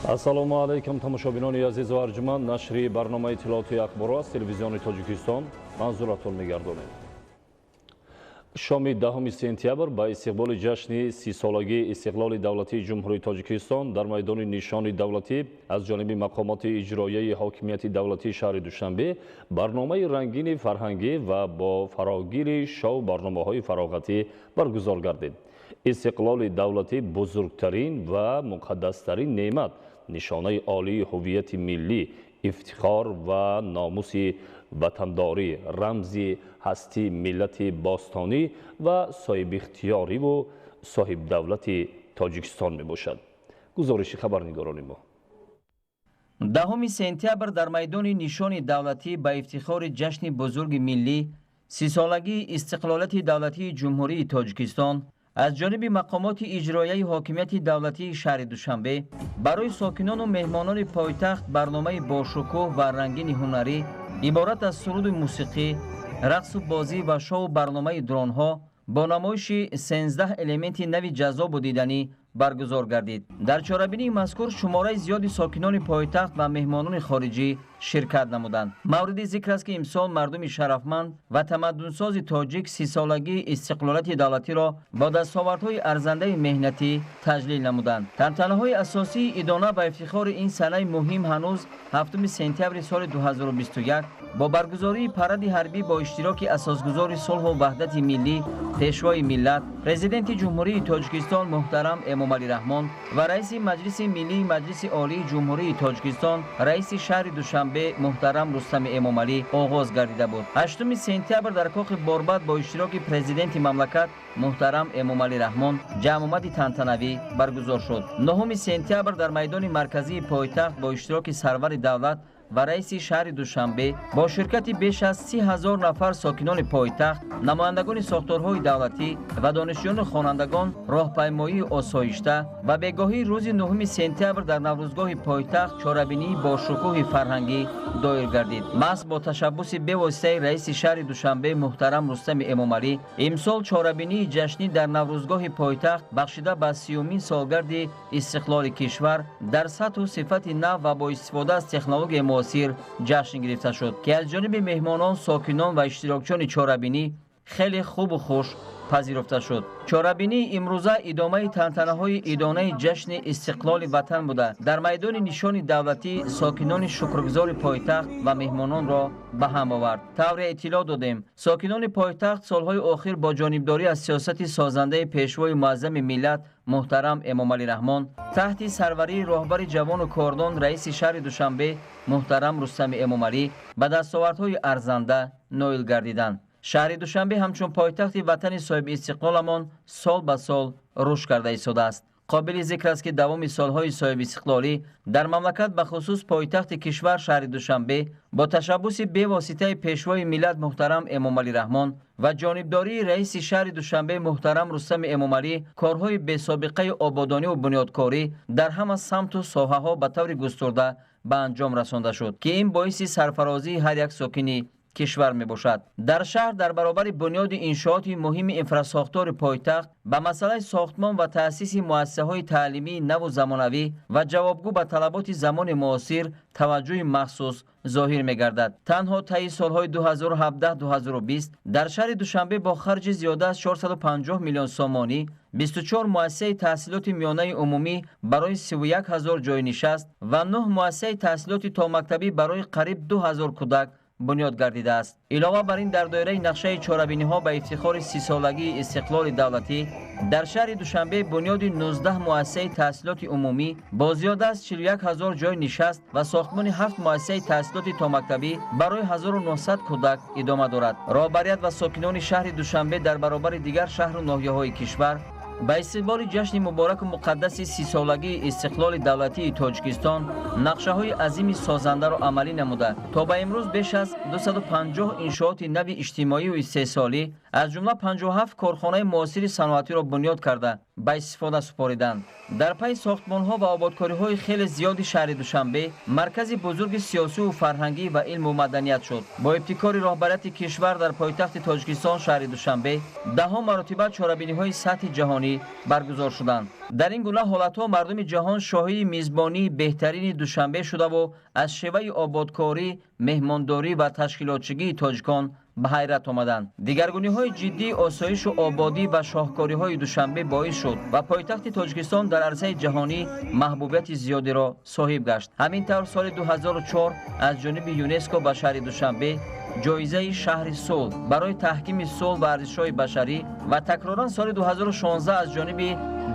ассалому алайкум тамошобинони азизу арҷуманд. Нашри барномаи иттилооту ахборот аз телевизиони Тоҷикистон манзуратон мегардонем. шоми 10 сентябр ба истиқболи ҷашни 30-солагии истиқлоли давлатии ҷумҳурии Тоҷикистон дар майдони нишони давлатӣ аз ҷониби мақомоти иҷроияи ҳокимияти давлатии шаҳри Душанбе барномаи рангини фарҳангӣ ва бо фарогири шоу барномаҳои фароғатӣ баргузор гардид. истиқлоли давлатӣ бузургтарин ва муқаддастарин неъмат, нишонаи олии ҳуввияти миллӣ, ифтихор ва номуси ватандорӣ, рамзи ҳастии миллати бостонӣ ва соҳибихтиёриву соҳибдавлати Тоҷикистон мебошад. гузориши хабарнигорони мо. 10 сентябр дар майдони нишони давлатӣ ба ифтихори ҷашни бузурги миллӣ 30-солагии истиқлолияти давлатии ҷумҳурии Тоҷикистон аз ҷониби мақомоти иҷроияи ҳокимияти давлатии шаҳри Душанбе барои сокинону меҳмонони пойтахт барномаи бошукӯҳ ва рангини ҳунарӣ иборат аз суруду мусиқӣ, рақсу бозӣ ва шоу барномаи дронҳо бо намоиши 13 элементи нави ҷаззобу диданӣ баргузор гардид. дар чорабинии мазкур шумораи зиёди сокинони пойтахт ва меҳмонони хориҷӣ ширкат намуданд. мавриди зикр аст ки имсол мардуми шарафманд ва тамаддунсози тоҷик 30-солагии истиқлолияти давлатиро бо дастовардҳои арзандаи меҳнатӣ таҷлил намуданд. тантанаҳои асосии идона ва ифтихори ин санаи муҳим ҳанӯз 7 сентябри соли 2021 бо баргузории паради ҳарбӣ бо иштироки асосгузори сулҳу ваҳдати миллӣ, пешвои миллат, президенти ҷумҳурии Тоҷикистон муҳтарам Эмомалӣ Раҳмон ва раиси маҷлиси миллии маҷлиси олии ҷумҳурии Тоҷикистон, раиси шаҳри Душанбе муҳтарам Рустами Эмомалӣ оғоз гардида буд. 8 сентябр дар коқи Борбад бо иштироки президенти мамлакат муҳтарам Эмомалӣ Раҳмон ҷамъомади тантанавӣ баргузор шуд. 9 сентябр дар майдони марказии пойтахт бо иштироки сарвари давлат ва раиси шаҳри Душанбе бо ширкати беш аз 30,000 нафар сокинони пойтахт, намояндагони сохторҳои давлатӣ ва донишҷӯёни хонандагон роҳпаймоии осоишта ва бегоҳии рӯзи 9 сентябр дар наврӯзгоҳи пойтахт чорабинии бошукӯҳи фарҳангӣ доир гардид. маҳз бо ташаббуси бевоситаи раиси шаҳри Душанбе муҳтарам Рустами Эмомалӣ имсол чорабинии ҷашнӣ дар наврӯзгоҳи пойтахт бахшида ба 30-умин солгарди истиқлоли кишвар дар сатҳу сифати нав ва бо истифода аз технологияи муосир ҷашн гирифта шуд, ки аз ҷониби меҳмонон, сокинон ва иштирокчиёни чорабинӣ хеле хубу хуш пазируфта шуд. чорабинии имрӯза идомаи тантанаҳои идонаи ҷашни истиқлоли ватан буда дар майдони нишони давлатӣ сокинони шукргузори пойтахт ва меҳмононро ба ҳам овард. тавре иттилоъ додем, сокинони пойтахт солҳои охир бо ҷонибдорӣ аз сиёсати созандаи пешвои муаззами миллат муҳтарам Эмомалӣ Раҳмон таҳти сарварии роҳбари ҷавону кордон раиси шаҳри Душанбе муҳтарам Рустами Эмомалӣ ба дастовардҳои арзанда ноил гардиданд. шаҳри Душанбе ҳамчун пойтахти ватани соҳиби истиқлоламон сол ба сол рушд карда истодааст. қобили зикр аст ки давоми солҳои соҳиби истиқлолӣ дар мамлакат ба хусус пойтахти кишвар шаҳри Душанбе бо ташаббуси бевоситаи пешвои миллат муҳтарам Эмомалӣ Раҳмон ва ҷонибдории раиси шаҳри Душанбе муҳтарам Рустами Эмомалӣ корҳои бесобиқаи ободониву бунёдкорӣ дар ҳама самту соҳаҳо ба таври густурда ба анҷом расонда шуд, ки ин боиси сарфарозии ҳар як сокини кишвар мебошад. дар шаҳр дар баробари бунёди иншооти муҳими инфрасохтори пойтахт ба масъалаи сохтмон ва таъсиси муассисаҳои таълимии наву замонавӣ ва ҷавобгӯ ба талаботи замони муосир таваҷҷӯҳи махсус зоҳир мегардад. танҳо таи солҳои 2017-2020 дар шаҳри Душанбе бо харҷи зиёда аз 450 миллион сомонӣ 24 муассисаи таҳсилоти миёнаи умумӣ барои 31,000 ҷойи нишаст ва 9 муассисаи таҳсилоти томактабӣ барои қариб 2000 кӯдак бунёд гардидааст. илова бар ин дар доираи нақшаи чорабиниҳо ба ифтихори 30-солагии истиқлоли давлатӣ дар шаҳри Душанбе бунёди 19 муассисаи таҳсилоти умумӣ бо зиёда аз 41,000 ҷойи нишаст ва сохтмони 7 муассисаи таҳсилоти томактабӣ барои 1900 кӯдак идома дорад. роҳбарият ва сокинони шаҳри Душанбе дар баробари дигар шаҳру ноҳияҳои кишвар ба истиқболи ҷашни мубораку муқаддаси 30-солагии истиқлоли давлатии Тоҷикистон нақшаҳои азими созандаро амалӣ намуда то ба имрӯз беш аз 250 иншооти нави иҷтимоиву истеҳсолӣ аз ҷумла 57 корхонаи муосири саноатиро бунёд карда ба истифода супориданд. дар пайи сохтмонҳо ва ободкориҳои хеле зиёди шаҳри Душанбе маркази бузурги сиёсиву фарҳангӣ ва илму маданият шуд. бо ибтикори роҳбарияти кишвар дар пойтахти Тоҷикистон шаҳри Душанбе даҳо маротиба чорабиниҳои сатҳи ҷаҳонӣ баргузор шуданд. дар ин гуна ҳолатҳо мардуми ҷаҳон шоҳиди мизбонии беҳтарини Душанбе шудаву аз шеваи ободкорӣ, меҳмондорӣ ва ташкилотчигии тоҷикон ба ҳайрат омаданд. дигаргуниҳои ҷиддии осоишу ободӣ ва шоҳкориҳои Душанбе боис шуд ва пойтахти Тоҷикистон дар арзаи ҷаҳонӣ маҳбубияти зиёдеро соҳиб гашт. ҳамин тавр соли 2004 аз ҷониби ЮНЕСКО ба шаҳри Душанбе ҷоизаи шаҳри сулҳ барои таҳкими сулҳ ва арзишҳои башарӣ ва такроран соли 2016 аз ҷониби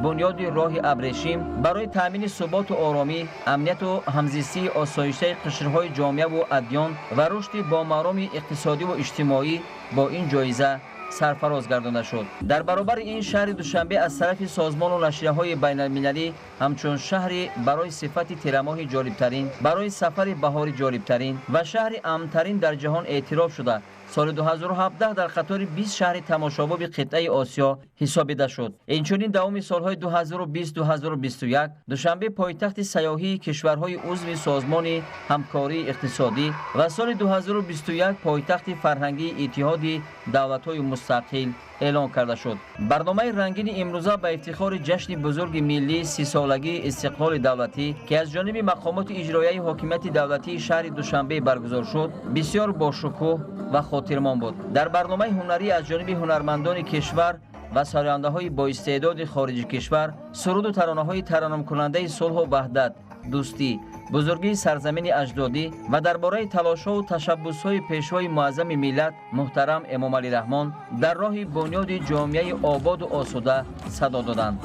бунёди роҳи абрешим барои таъмини суботу оромӣ, амнияту ҳамзистии осоиштаи қишрҳои ҷомеаву адён ва рушди бомароми иқтисодиву иҷтимоӣ бо ин ҷоиза сарфароз гардонда шуд. дар баробари ин шаҳри Душанбе аз тарафи созмону нашрияҳои байналмилалӣ ҳамчун шаҳри барои сифати тирамоҳи ҷолибтарин, барои сафари баҳори ҷолибтарин ва шаҳри амнтарин дар ҷаҳон эътироф шуда соли 2017 дар қатори 20 шаҳри тамошобоби қитъаи Осиё ҳисобида шуд. инчунин давоми солҳои 2020-2021 Душанбе пойтахти сайёҳии кишварҳои узви созмони ҳамкории иқтисодӣ ва соли 2021 пойтахти фарҳангии иттиҳоди давлатҳои мустақил эълон карда шуд. барномаи рангини имрӯза ба ифтихори ҷашни бузурги миллии 30-солагии истиқлоли давлатӣ ки аз ҷониби мақомоти иҷроияи ҳокимияти давлатии шаҳри Душанбе баргузор шуд бисёр бошукӯҳ ва хотирмон буд. дар барномаи ҳунарӣ аз ҷониби ҳунармандони кишвар ва сарояндаҳои боистеъдоди хориҷи кишвар суруду таронаҳои таронамкунандаи сулҳу ваҳдат, дӯстӣ, бузургии сарзамини аҷдодӣ ва дар бораи талошҳову ташаббусҳои пешвои муаззами миллат муҳтарам Эмомалӣ Раҳмон дар роҳи бунёди ҷомеаи ободу осуда садо доданд.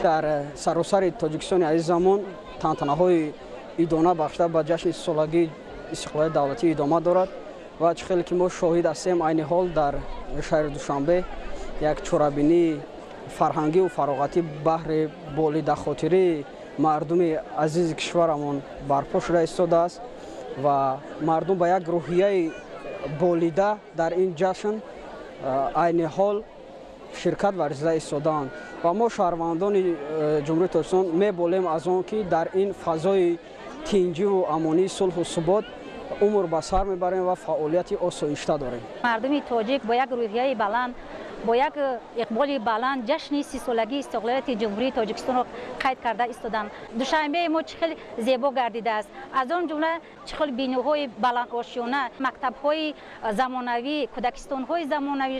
дар саросари тоҷикистони азизамон тантанаҳои идона бахшида ба ҷашни солагии истиқлолияти давлатӣ идома дорад ва чӣ хеле ки мо шоҳид ҳастем айни ҳол дар шаҳри душанбе як чорабинии фарҳангиву фароғатӣ баҳри болидахотирии мардуми азизи кишварамон барпо шуда истодааст ва мардум ба як рӯҳияи болида дар ин ҷашн айни ҳол ширкат варзида истодаанд ва мо шаҳрвандони ҷумҳурии тоҷикистон меболем аз он ки дар ин фазои тинҷиву амонии сулҳу субот умр ба сар мебарем ва фаъолияти осоишта дорем. мардуми тоҷик бо як рӯҳияи баланд, бо як иқболи баланд ҷашни сисолагии истиқлолияти ҷумҳурии тоҷикистонро қайд карда истоданд. Душанбеи мо чӣ хел зебо гардидааст. Аз он ҷумла чӣ хел биноҳои баландошёна, мактабҳои замонавӣ, кӯдакистонҳои замонавӣ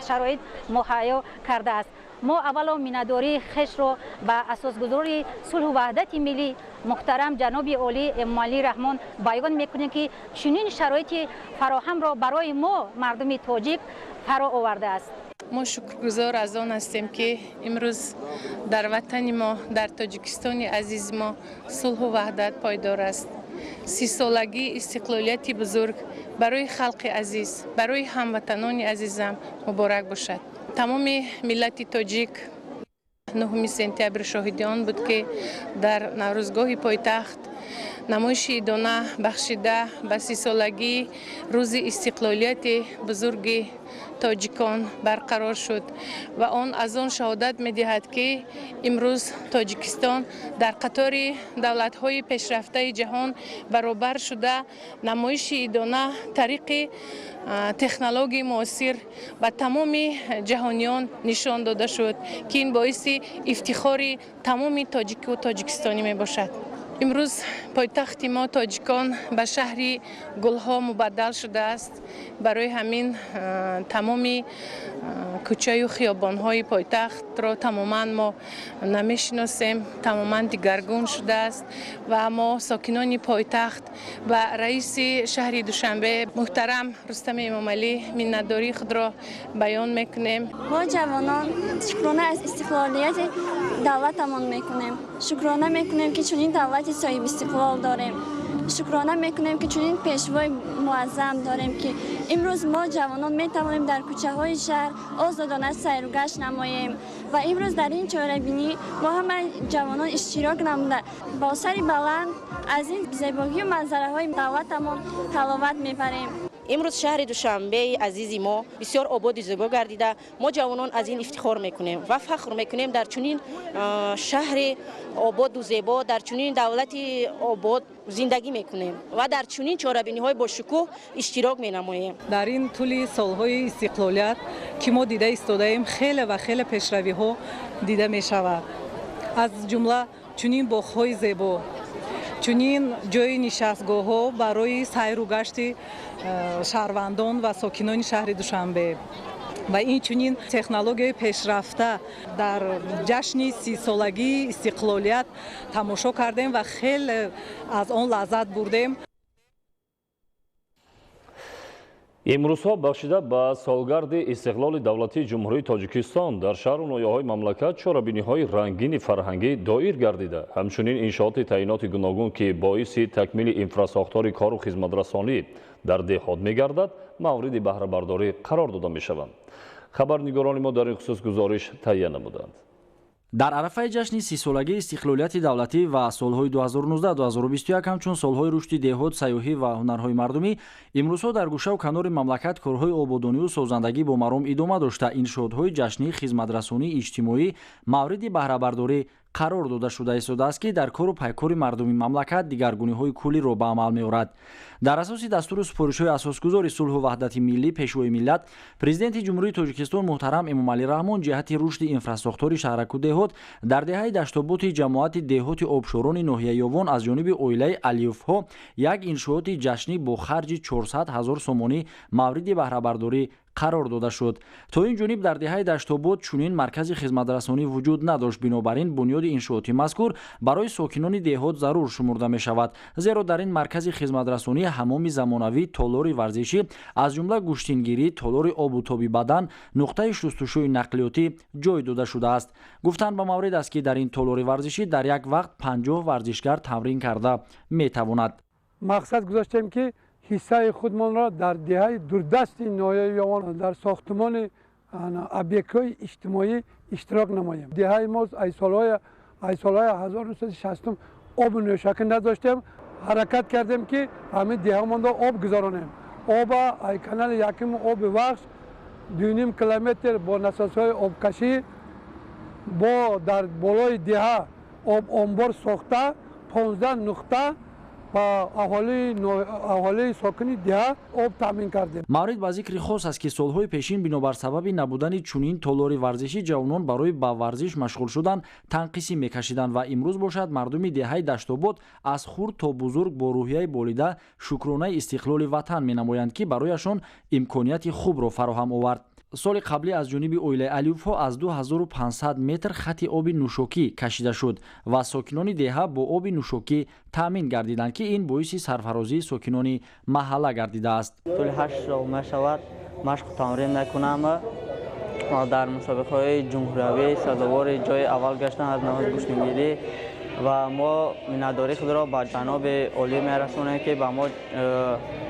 шароит муҳайё кардааст. мо аввало миннатдории хешро ба асосгузори сулҳу ваҳдати миллӣ муҳтарам ҷаноби олӣ эмомалӣ раҳмон баён мекунем ки чунин шароити фароҳамро барои мо мардуми тоҷик фаро овардааст. мо шукргузор аз он ҳастем ки имрӯз дар ватани мо дар тоҷикистони азизи мо сулҳу ваҳдат пайдор аст. сисолагии истиқлолияти бузург барои халқи азиз, барои ҳамватанони азизам муборак бошад. тамоми миллати тоҷик 9 сентябр шоҳиди он буд ки дар наврӯзгоҳи пойтахт намоиши идона бахшида ба сисолагии рӯзи истиқлолияти бузурги тоҷикон барқарор шуд ва он аз он шаҳодат медиҳад ки имрӯз тоҷикистон дар қатори давлатҳои пешрафтаи ҷаҳон баробар шуда намоиши идона тариқи технологияи муосир ба тамоми ҷаҳониён нишон дода шуд ки ин боиси ифтихори тамоми тоҷику тоҷикистонӣ мебошад. имрӯз пойтахти мо тоҷикон ба шаҳри гулҳо мубаддал шудааст. барои ҳамин тамоми кӯчаю хиёбонҳои пойтахтро тамоман мо намешиносем, тамоман дигаргун шудааст ва мо сокинони пойтахт ва раиси шаҳри душанбе муҳтарам рустами эмомалӣ миннатдории худро баён мекунем. мо ҷавонон шукрона аз истиқлолияти давлатамон мекунем. шукрона мекунем ки чунин давлати соҳиби истиқлол дорем. шукрона мекунем ки чунин пешвои муаззам дорем ки имрӯз мо ҷавонон метавонем дар кӯчаҳои шаҳр озодона сайру гашт намоем ва имрӯз дар ин чорабинӣ мо ҳама ҷавонон иштирок намуда бо сари баланд аз ин зебогию манзараҳои давлатамон ҳаловат мебарем. имрӯз шаҳри душанбеи азизи мо бисёр ободу зебо гардида мо ҷавонон аз ин ифтихор мекунем ва фахр мекунем дар чунин шаҳри ободу зебо, дар чунин давлати обод зиндагӣ мекунем ва дар чунин чорабиниҳои бошукӯҳ иштирок менамоем. дар ин тӯли солҳои истиқлолият ки мо дида истодаем хеле ва хеле пешравиҳо дида мешавад. аз ҷумла чунин боғҳои зебо, чунин ҷои нишастгоҳҳо барои сайру гашти шаҳрвандон ва сокинони шаҳри душанбе ва инчунин технологияи пешрафта дар ҷашни 30-солагии истиқлолият тамошо кардем ва хеле аз он лаззат бурдем. имрӯзҳо бахшида ба солгарди истиқлоли давлатии ҷумҳурии тоҷикистон дар шаҳру ноҳияҳои мамлакат чорабиниҳои рангини фарҳангӣ доир гардида, ҳамчунин иншооти таъиноти гуногун ки боиси такмили инфрасохтори кору хизматрасонӣ дар деҳот мегардад, мавриди баҳрабардорӣ қарор дода мешаванд. хабарнигорони мо дар ин хусус гузориш таҳия намуданд. дар арафаи ҷашни 30-солагии истиқлолияти давлатӣ ва солҳои 2019-2021 ҳамчун солҳои рушди деҳот, сайёҳӣ ва ҳунарҳои мардумӣ, имрӯзҳо дар гӯшаву канори мамлакат корҳои ободониву созандагӣ бо маром идома дошта, иншоотҳои ҷашнӣ, хизматрасонии иҷтимоӣ мавриди баҳрабардорӣ қарор дода шуда истодааст ки дар кору пайкори мардуми мамлакат дигаргуниҳои кулиро ба амал меорад. дар асоси дастури супоришҳои асосгузори сулҳу ваҳдати миллӣ пешвои миллат, президенти ҷумҳурии тоҷикистон муҳтарам эмомалӣ раҳмон ҷиҳати рушди инфрасохтори шаҳраку деҳот дар деҳаи даштоботи ҷамоати деҳоти обшорони ноҳияёвон аз ҷониби оилаи Алиевҳо як иншооти ҷашнӣ бо харҷи 400 000 сомонӣ мавриди баҳрабардорӣ қарор дода шуд. То ин ҷониб дар деҳаи Даштобод чунин маркази хизматрасонӣ вуҷуд надошт. Бинобар ин бунёди иншооти мазкур барои сокинони деҳот зарур шумурда мешавад. Зеро дар ин маркази хизматрасонӣ ҳамоми замонавӣ, толори варзишӣ аз ҷумла гӯштингирӣ, толори обу тоби бадан, нуқтаи шустушӯи нақлиётӣ ҷой дода шудааст. Гуфтанд ба маврид аст ки дар ин толори варзишӣ дар як вақт 50 варзишгар тамрин карда метавонад. мақсад гузоштем ки ҳиссаи худмонро дар деҳаи дурдасти ноҳияи Ёвон дар сохтмони объектҳои иҷтимоӣ иштирок намоем. Деҳаи мо аз солҳои 1960 оби нӯшакӣ надоштем. ҳаракат кардем ки ҳамин деҳамонро об гузаронем. оба аз канали яким оби вахш 2.5 километр бо насосҳои обкашӣ бо дар болои деҳа об омбор сохта 15 нуқта ба аҳолии сокини деҳа об таъмин кардем. маврид ба зикри хос аст ки солҳои пешин бинобар сабаби набудани чунин толори варзишӣ ҷавонон барои ба варзиш машғул шудан танқисӣ мекашиданд ва имрӯз бошад мардуми деҳаи Даштобод аз хурд то бузург бо рӯҳияи болида шукронаи истиқлоли ватан менамоянд ки барояшон имконияти хубро фароҳам овард. соли қаблӣ аз ҷониби оилаи Алиёвҳо аз 2500 метр хати оби нӯшокӣ кашида шуд ва сокинони деҳа бо оби нӯшокӣ таъмин гардиданд ки ин боиси сарфарозии сокинони маҳалла гардидааст. тӯли 8 сол мешавад машқу тамрин мекунам. дар мусобиқаҳои ҷумҳуриявӣ сазовори ҷои аввал гаштам аз наҳои гӯштингирӣ ва мо миннатдории худро ба ҷаноби олӣ мерасонем ки ба мо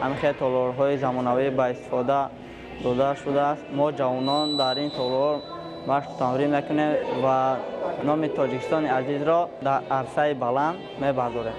ҳамин толорҳои замонавӣ ба истифода дода шудааст. мо ҷавонон дар ин толор машқ тамрин мекунем ва номи Тоҷикистони азизро дар арсаи баланд мебардорем.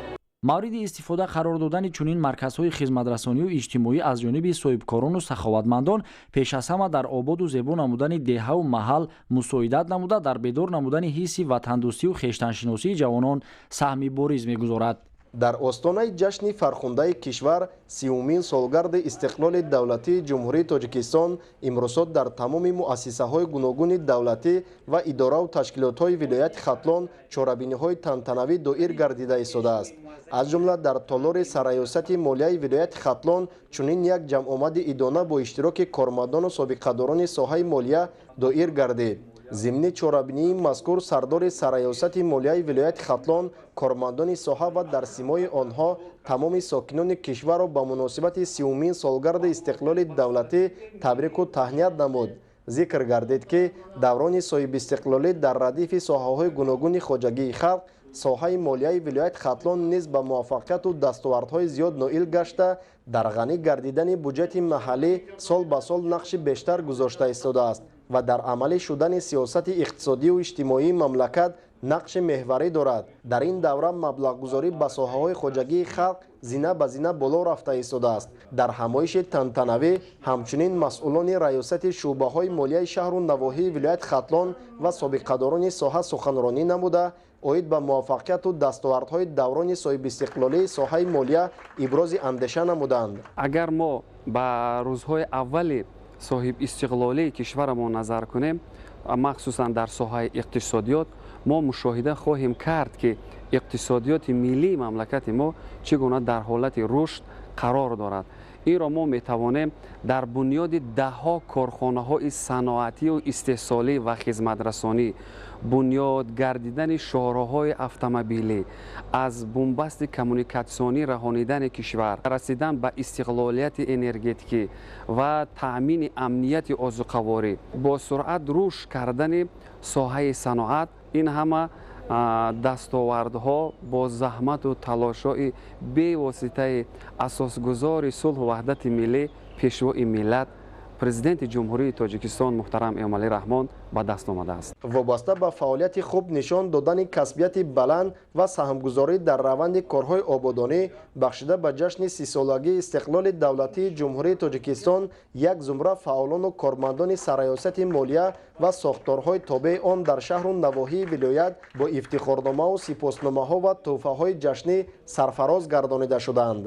мавриди истифода қарор додани чунин марказҳои хизматрасонию иҷтимоӣ аз ҷониби соҳибкорону саховатмандон пеш аз ҳама дар ободу зебо намудани деҳаву маҳал мусоидат намуда дар бедор намудани ҳисси ватандӯстию хештаншиносии ҷавонон саҳми бориз мегузорад. дар остонаи ҷашни фархундаи кишвар 30-умин солгарди истиқлоли давлатии ҷумҳурии Тоҷикистон имрӯзҳо дар тамоми муассисаҳои гуногуни давлатӣ ва иdoraу ташкилотҳои вилояти Хатлон чорабиниҳои тантанавӣ доир гардида истодааст. аз ҷумла дар толори сараёсати молияи вилояти Хатлон чунин як ҷамъомади идона бо иштироки кормардону собиқадорони соҳаи молия доир гардид. зимни чорабинии мазкур сардори сараёсати молияи вилояти Хатлон кормандони соҳа ва дар симои онҳо тамоми сокинони кишварро ба муносибати 30-умин солгарди истиқлоли давлатӣ табрику таҳният намуд. зикр гардид ки даврони соҳибистиқлолӣ дар радифи соҳаҳои гуногуни хоҷагии халқ соҳаи молияи вилояти Хатлон низ ба муваффақияту дастовардҳои зиёд ноил гашта дар ғанӣ гардидани буҷети маҳаллӣ сол ба сол нақши бештар гузошта истодааст ва дар амалӣ шудани сиёсати иқтисодию иҷтимоии мамлакат нақши меҳварӣ дорад. дар ин давра маблағгузорӣ ба соҳаҳои хоҷагии халқ зина ба зина боло рафта истодааст. дар ҳамоиши тантанавӣ ҳамчунин масъулони раёсати шӯъбаҳои молияи шаҳру навоҳии вилояти Хатлон ва собиқадорони соҳа суханронӣ намуда оид ба муваффақияту дастовардҳои даврони соҳибистиқлолии соҳаи молия ибрози андеша намуданд. агар мо ба рӯзҳои аввали соҳиб истиқлолии кишварамон назар кунем, махсусан дар соҳаи иқтисодиёт, мо мушоҳида хоҳем кард ки иқтисодиёти миллии мамлакати мо чӣ гуна дар ҳолати рушд қарор дорад. инро мо метавонем дар бунёди даҳҳо корхонаҳои саноатию истеҳсолӣ ва хизматрасонӣ, бунёд гардидани шоҳроҳҳои автомобилӣ, аз бумбасти коммуникатсионӣ раҳонидани кишвар, расидан ба истиқлолияти энергетикӣ ва таъмини амнияти озуқаворӣ, бо суръат рушд кардани соҳаи саноат, ин ҳама дастовардҳо бо заҳмату талошҳои бевоситаи асосгузори сулҳу ваҳдати миллӣ пешвои миллат президенти ҷумҳурии Тоҷикистон муҳтарам Эмомалӣ Раҳмон ба даст омадааст. вобаста ба фаъолияти хуб нишон додани касбияти баланд ва саҳмгузорӣ дар раванди корҳои ободонӣ бахшида ба ҷашни 30-солагии истиқлоли давлатии ҷумҳурии Тоҷикистон як зумра фаъолону кормандони сараёсати молия ва сохторҳои тобеи он дар шаҳру навоҳии вилоят бо ифтихорномаву сипосномаҳо ва тӯҳфаҳои ҷашнӣ сарфароз гардонида шуданд.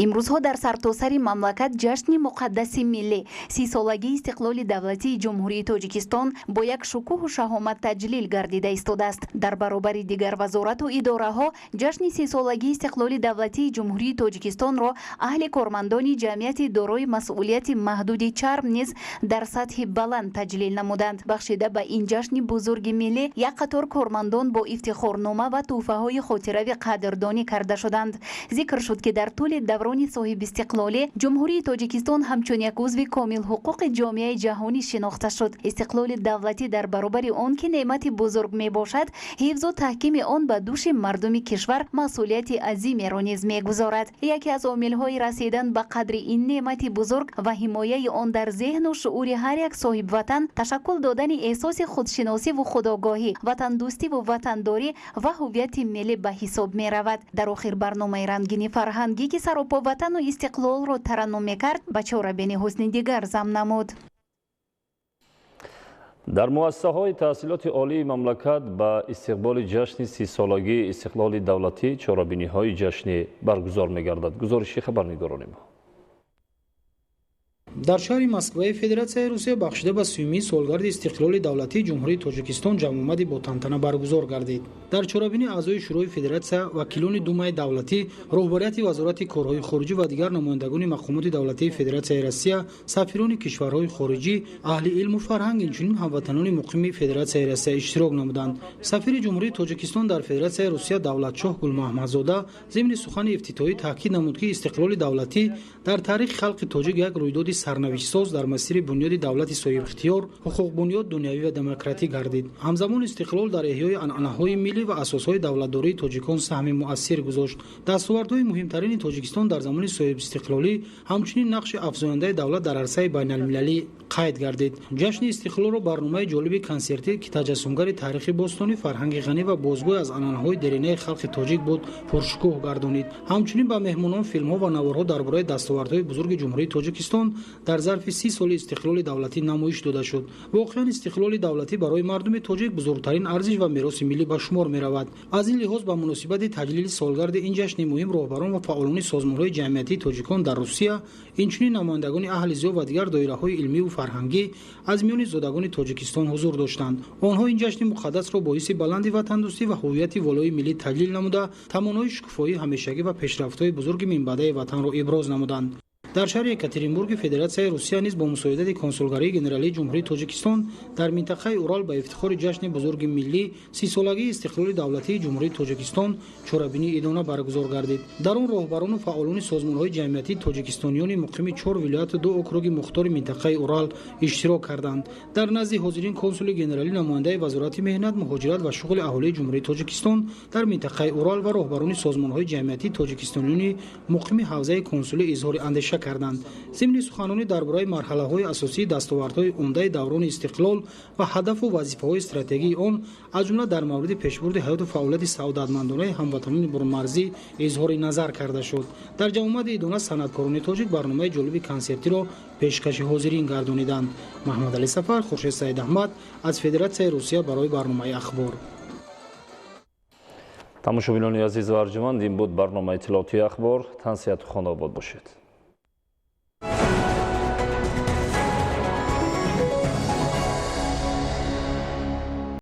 имрӯзҳо дар сартосари мамлакат ҷашни муқаддаси миллӣ 30-солагии истиқлоли давлатии ҷумҳурии тоҷикистон бо як шукӯҳу шаҳомат таҷлил гардида истодааст. Дар баробари дигар вазорату идораҳо ҷашни 30-солагии истиқлоли давлатии ҷумҳурии тоҷикистонро аҳли кормандони ҷамъияти дорои масъулияти маҳдуди чарм низ дар сатҳи баланд таҷлил намуданд. Бахшида ба ин ҷашни бузурги миллӣ як қатор кормандон бо ифтихорнома ва тӯҳфаҳои хотирави қадрдонӣ карда шуданд. Зикр шуд ки дар тӯли даврони соҳибистиқлолӣ ҷумҳурии тоҷикистон ҳамчун як узви комилҳуқуқи ҷомеаи ҷаҳонӣ шинохта шуд. Истиқлоли давлатӣ дар баробари он ки неъмати бузург мебошад, ҳифзу таҳкими он ба дӯши мардуми кишвар масъулияти азимеро низ мегузорад. яке аз омилҳои расидан ба қадри ин неъмати бузург ва ҳимояи он дар зеҳну шуъури ҳар як соҳибватан ташаккул додани эҳсоси худшиносиву худогоҳӣ, ватандӯстиву ватандорӣ ва ҳуввияти миллӣ ба ҳисоб меравад. дар охир барномаи рангини фарҳангӣ ки саропо ватану истиқлолро тараннум мекард ба чорабини ҳусни дигар зам намуд. дар муассисаҳои таҳсилоти олии мамлакат ба истиқболи ҷашни 30-солагии истиқлоли давлатӣ чорабиниҳои ҷашнӣ баргузор мегардад. гузориши хабарнигорони мо. дар шаҳри Москваи Федератсияи Русия бахшида ба 30-умин солгарди истиқлоли давлатии ҷумҳурии Тоҷикистон ҷамъомади бо тантана баргузор гардид. дар чорабини аъзои шӯрои федератсия, вакилони думаи давлатӣ, роҳбарияти вазорати корҳои хориҷӣ ва дигар намояндагони мақомоти давлатии Федератсияи Россия, сафирони кишварҳои хориҷӣ, аҳли илму фарҳанг, инчунин ҳамватанони муқими Федератсияи Россия иштирок намуданд. сафири ҷумҳурии Тоҷикистон дар Федератсияи Русия Давлатшоҳ Гулмаҳмадзода зимни сухани ифтитоҳӣ таъкид намуд ки истиқлоли давлатӣ дар тарихи халқи тоҷик як рӯйдоди сарнавиштсоз дар масири бунёди давлати соҳибихтиёр, ҳуқуқбунёд дунявӣ ва демократӣ гардид. ҳамзамон истиқлол дар эҳёи анъанаҳои миллӣ ва асосҳои давлатдории тоҷикон саҳми муассир гузошт. дастовардҳои муҳимтарини Тоҷикистон дар замони соҳибистиқлолӣ ҳамчунин нақши афзояндаи давлат дар арсаи байналмилалӣ қайд гардид. ҷашни истиқлолро барномаи ҷолиби консертӣ ки таҷассумгари таърихи бостонӣ, фарҳанги ғанӣ ва бозгӯй аз анъанаҳои деринаи халқи тоҷик буд, пуршукӯҳ гардонид. ҳамчунин ба меҳмонон филмҳо ва наворҳо дар бораи дастовардҳои бузурги ҷумҳурии Тоҷикистон дар зарфи 30 соли истиқлоли давлатӣ намоиш дода шуд. воқеан истиқлоли давлатӣ барои мардуми тоҷик бузургтарин арзиш ва мероси миллӣ ба шумор меравад. аз ин лиҳоз ба муносибати таҷлили солгарди ин ҷашни муҳим роҳбарон ва фаъолони созмонҳои ҷамъиятии тоҷикон дар Русия, инчунин намояндагони аҳли зиё ва дигар доираҳои илмиву фарҳангӣ аз миёни зодагони Тоҷикистон ҳузур доштанд. онҳо ин ҷашни муқаддасро бо ҳисси баланди ватандӯстӣ ва ҳуввияти волои миллӣ таҷлил намуда, тамонаи шукуфоии ҳамешагӣ ва пешрафтҳои бузурги минбаъдаи ватанро иброз намуданд. дар шаҳри Екатеринбурги Федератсияи Русия низ бо мусоидати консулгарии генералии ҷумҳурии Тоҷикистон дар минтақаи Урал ба ифтихори ҷашни бузурги миллӣ 30-солагии истиқлоли давлатии ҷумҳурии Тоҷикистон чорабинии идона баргузор гардид. дар он роҳбарону фаъолони созмонҳои ҷамъиятии тоҷикистониёни муқими 4 вилояту 2 округи мухтори минтақаи Урал иштирок карданд. дар назди ҳозирин консули генералӣ, намояндаи вазорати меҳнат, муҳоҷират ва шуғли аҳолии ҷумҳурии Тоҷикистон дар минтақаи Урал ва роҳбарони созмонҳои ҷамъиятии тоҷикистониёни муқими ҳавзаи консулӣ изҳори андеша карданд. зимни суханонӣ дар бораи марҳалаҳои асосии дастовардҳои умдаи даврони истиқлол ва ҳадафу вазифаҳои стратегии он, аз ҷумла дар мавриди пешбурди ҳаёту фаъолияти саодатмандонаи ҳамватанони бурунмарзӣ изҳори назар карда шуд. дар ҷамъомади идона санъаткорони тоҷик барномаи ҷолиби консертиро пешкаши ҳозирин гардониданд. Маҳмадалӣ Сафар, Хуршед Саидаҳмад аз Федератсияи Русия барои барномаи ахбор. тамошобинони азизу арҷуманд, ин буд барномаи иттилоотии ахбор. Тан сеҳату хонобод бошед.